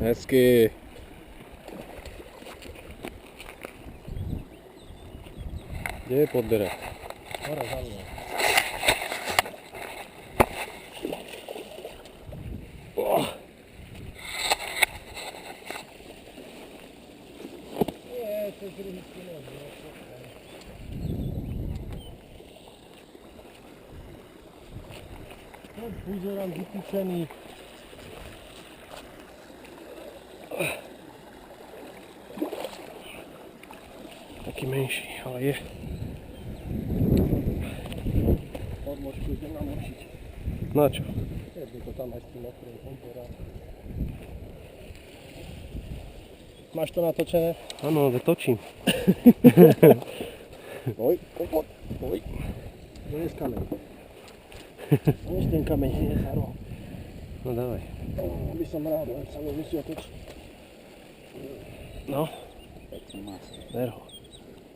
Hezky. Kde je podberák? Hore za mnou. Nie, to jest drugi skinął. No, pójdzie nam wypiczeni. Taký menší, ale je. Odmoč, pójdę namočiť. Na čo? Jedno to tam aj s tým okrem kompora. Máš to natočené? Áno, ale točím. Oj, oj, oj. Dones kameň. Dones ten kameň, nie Faro. No dávaj. By som rád, len sa mi musí otočiť. No. Ver ho.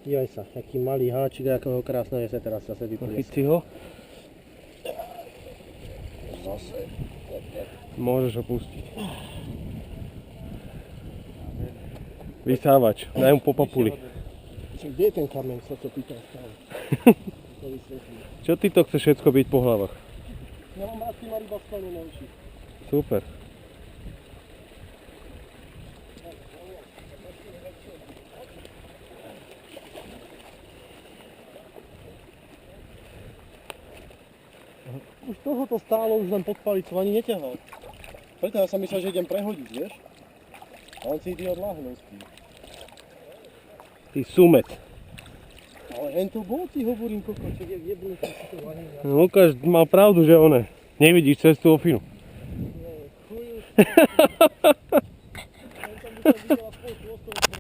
Dívej sa, taký malý háčik, akého krásneho sa teraz zase vypliesol. Chyť si ho. Zase. Môžeš ho pustiť. Vysávač, daj mu po papuli. Kde je ten kameň, sa to pýtam stále. To vysvetlím. Čo ty to chceš všetko byť po hlavách? Ja mám rád, ty ma ryba sklonú na uši. Super. Už toho to stálo, už len podpaliť som ani neťahal. Preto ja som myslel, že idem prehodiť, vieš? A on si idiot láhne spí. Ty sumet. Ale hen to bol, ti hovorím, kokoček, jak jebnú si to vaní. Lukáš mal pravdu, že one. Nevidíš cez tú ofinu. Chujú.